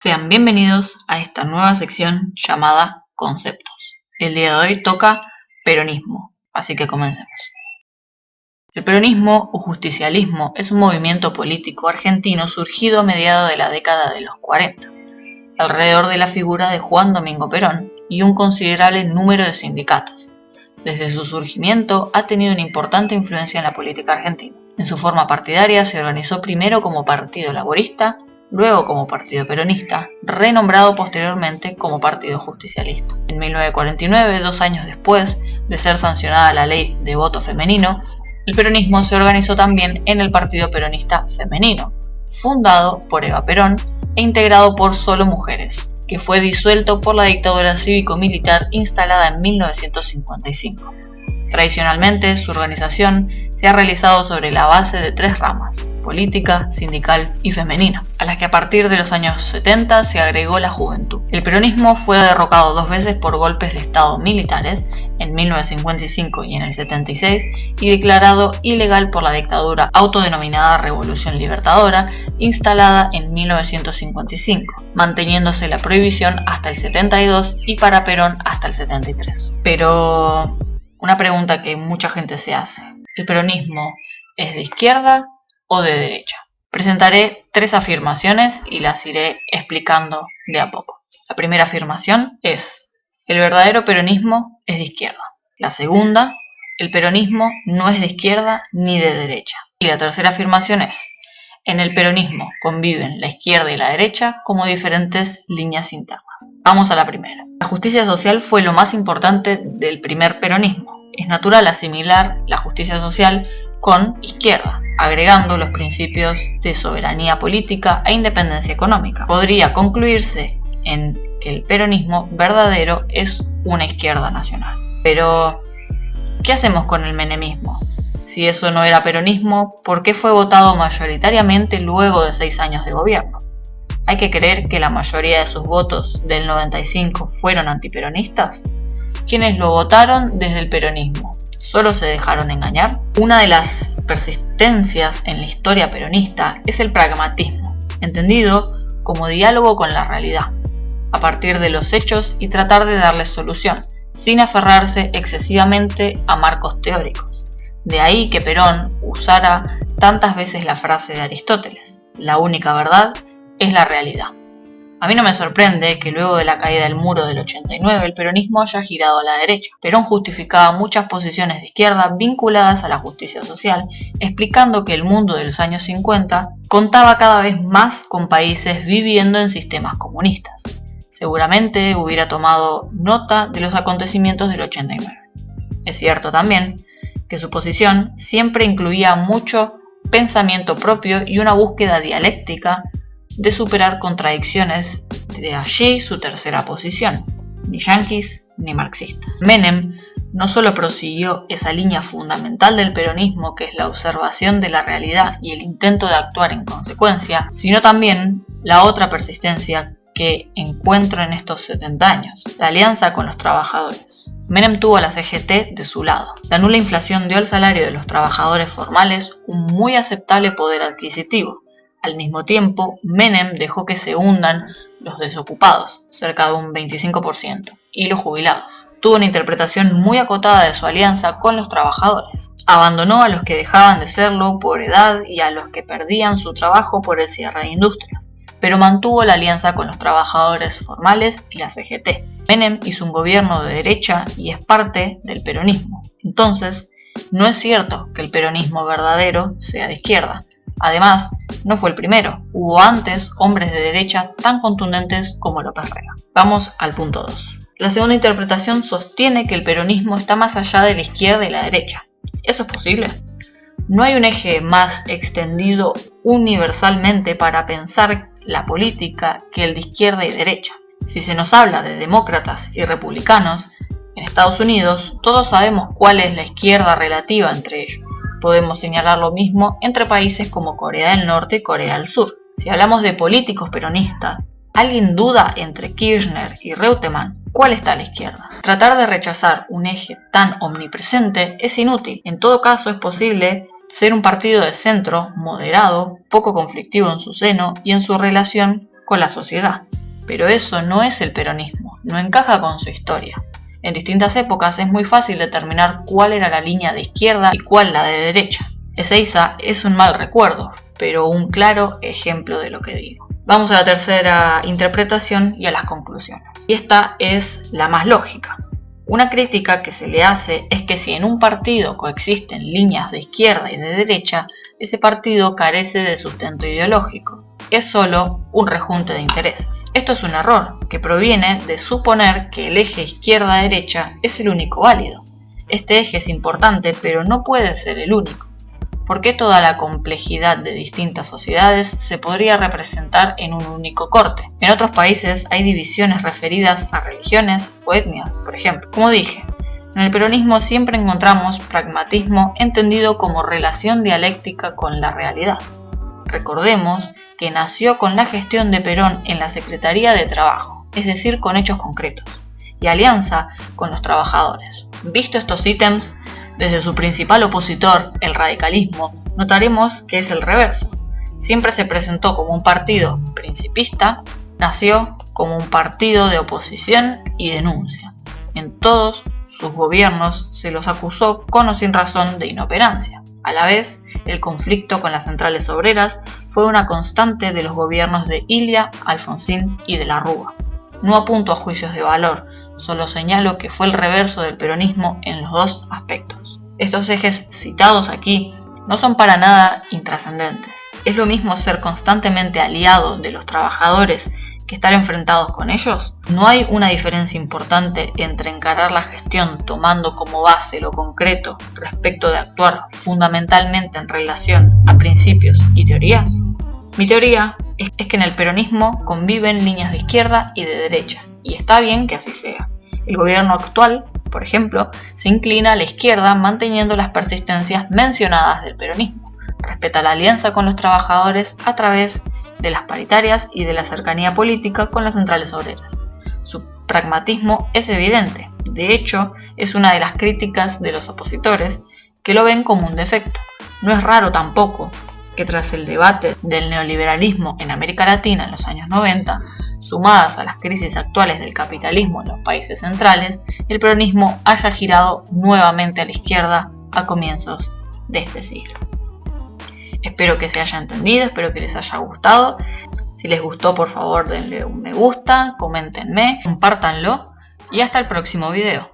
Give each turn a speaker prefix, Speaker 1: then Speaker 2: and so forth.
Speaker 1: Sean bienvenidos a esta nueva sección llamada Conceptos. El día de hoy toca peronismo, así que comencemos. El peronismo o justicialismo es un movimiento político argentino surgido a mediados de la década de los 40, alrededor de la figura de Juan Domingo Perón y un considerable número de sindicatos. Desde su surgimiento ha tenido una importante influencia en la política argentina. En su forma partidaria se organizó primero como Partido Laborista, luego como Partido Peronista, renombrado posteriormente como Partido Justicialista. En 1949, 2 años después de ser sancionada la ley de voto femenino, el peronismo se organizó también en el Partido Peronista Femenino, fundado por Eva Perón e integrado por solo mujeres, que fue disuelto por la dictadura cívico-militar instalada en 1955. Tradicionalmente, su organización se ha realizado sobre la base de 3 ramas: política, sindical y femenina, a las que a partir de los años 70 se agregó la juventud. El peronismo fue derrocado 2 veces por golpes de estado militares, en 1955 y en el 76, y declarado ilegal por la dictadura autodenominada Revolución Libertadora, instalada en 1955, manteniéndose la prohibición hasta el 72 y para Perón hasta el 73. Pero una pregunta que mucha gente se hace: ¿el peronismo es de izquierda o de derecha? Presentaré 3 afirmaciones y las iré explicando de a poco. La primera afirmación es: el verdadero peronismo es de izquierda. La segunda: el peronismo no es de izquierda ni de derecha. Y la tercera afirmación es: en el peronismo conviven la izquierda y la derecha como diferentes líneas internas. Vamos a la primera. La justicia social fue lo más importante del primer peronismo. Es natural asimilar la justicia social con izquierda, agregando los principios de soberanía política e independencia económica. Podría concluirse en que el peronismo verdadero es una izquierda nacional. Pero, ¿qué hacemos con el menemismo? Si eso no era peronismo, ¿por qué fue votado mayoritariamente luego de 6 años de gobierno? ¿Hay que creer que la mayoría de sus votos del 95 fueron antiperonistas? ¿Quienes lo votaron desde el peronismo solo se dejaron engañar? Una de las persistencias en la historia peronista es el pragmatismo, entendido como diálogo con la realidad, a partir de los hechos y tratar de darles solución, sin aferrarse excesivamente a marcos teóricos. De ahí que Perón usara tantas veces la frase de Aristóteles: la única verdad es la realidad. A mí no me sorprende que luego de la caída del muro del 89 el peronismo haya girado a la derecha. Perón justificaba muchas posiciones de izquierda vinculadas a la justicia social, explicando que el mundo de los años 50 contaba cada vez más con países viviendo en sistemas comunistas. Seguramente hubiera tomado nota de los acontecimientos del 89. Es cierto también que su posición siempre incluía mucho pensamiento propio y una búsqueda dialéctica de superar contradicciones, de allí su tercera posición: ni yanquis ni marxistas. Menem no solo prosiguió esa línea fundamental del peronismo, que es la observación de la realidad y el intento de actuar en consecuencia, sino también la otra persistencia que encuentro en estos 70 años: la alianza con los trabajadores. Menem tuvo a la CGT de su lado. La nula inflación dio al salario de los trabajadores formales un muy aceptable poder adquisitivo. Al mismo tiempo, Menem dejó que se hundan los desocupados, cerca de un 25%, y los jubilados. Tuvo una interpretación muy acotada de su alianza con los trabajadores. Abandonó a los que dejaban de serlo por edad y a los que perdían su trabajo por el cierre de industrias, pero mantuvo la alianza con los trabajadores formales y la CGT. Menem hizo un gobierno de derecha y es parte del peronismo. Entonces, no es cierto que el peronismo verdadero sea de izquierda. Además, no fue el primero. Hubo antes hombres de derecha tan contundentes como López Rega. Vamos al punto 2. La segunda interpretación sostiene que el peronismo está más allá de la izquierda y la derecha. ¿Eso es posible? No hay un eje más extendido universalmente para pensar la política que el de izquierda y derecha. Si se nos habla de demócratas y republicanos, en Estados Unidos todos sabemos cuál es la izquierda relativa entre ellos. Podemos señalar lo mismo entre países como Corea del Norte y Corea del Sur. Si hablamos de políticos peronistas, ¿alguien duda entre Kirchner y Reutemann cuál está a la izquierda? Tratar de rechazar un eje tan omnipresente es inútil. En todo caso, es posible ser un partido de centro, moderado, poco conflictivo en su seno y en su relación con la sociedad. pero eso no es el peronismo, no encaja con su historia. En distintas épocas es muy fácil determinar cuál era la línea de izquierda y cuál la de derecha. Ezeiza es un mal recuerdo, pero un claro ejemplo de lo que digo. Vamos a la tercera interpretación y a las conclusiones. Y esta es la más lógica. Una crítica que se le hace es que si en un partido coexisten líneas de izquierda y de derecha, ese partido carece de sustento ideológico. Es solo un rejunte de intereses. Esto es un error que proviene de suponer que el eje izquierda-derecha es el único válido. Este eje es importante, pero no puede ser el único. ¿Por qué toda la complejidad de distintas sociedades se podría representar en un único corte? En otros países hay divisiones referidas a religiones o etnias, por ejemplo. Como dije, en el peronismo siempre encontramos pragmatismo entendido como relación dialéctica con la realidad. Recordemos que nació con la gestión de Perón en la Secretaría de Trabajo, es decir, con hechos concretos, y alianza con los trabajadores. Visto estos ítems, desde su principal opositor, el radicalismo, notaremos que es el reverso. Siempre se presentó como un partido principista, nació como un partido de oposición y denuncia. En todos sus gobiernos se los acusó con o sin razón de inoperancia. A la vez, el conflicto con las centrales obreras fue una constante de los gobiernos de Ilia, Alfonsín y de la Rúa. No apunto a juicios de valor, solo señalo que fue el reverso del peronismo en los dos aspectos. Estos ejes citados aquí no son para nada intrascendentes. Es lo mismo ser constantemente aliado de los trabajadores que estar enfrentados con ellos. No hay una diferencia importante entre encarar la gestión tomando como base lo concreto respecto de actuar fundamentalmente en relación a principios y teorías. Mi teoría es que en el peronismo conviven líneas de izquierda y de derecha, y está bien que así sea. El gobierno actual, por ejemplo, se inclina a la izquierda manteniendo las persistencias mencionadas del peronismo. Respeta la alianza con los trabajadores a través de las paritarias y de la cercanía política con las centrales obreras. Su pragmatismo es evidente, de hecho, es una de las críticas de los opositores que lo ven como un defecto. No es raro tampoco que tras el debate del neoliberalismo en América Latina en los años 90, sumadas a las crisis actuales del capitalismo en los países centrales, el peronismo haya girado nuevamente a la izquierda a comienzos de este siglo. Espero que se haya entendido, espero que les haya gustado. Si les gustó, por favor denle un me gusta, coméntenme, compártanlo y hasta el próximo video.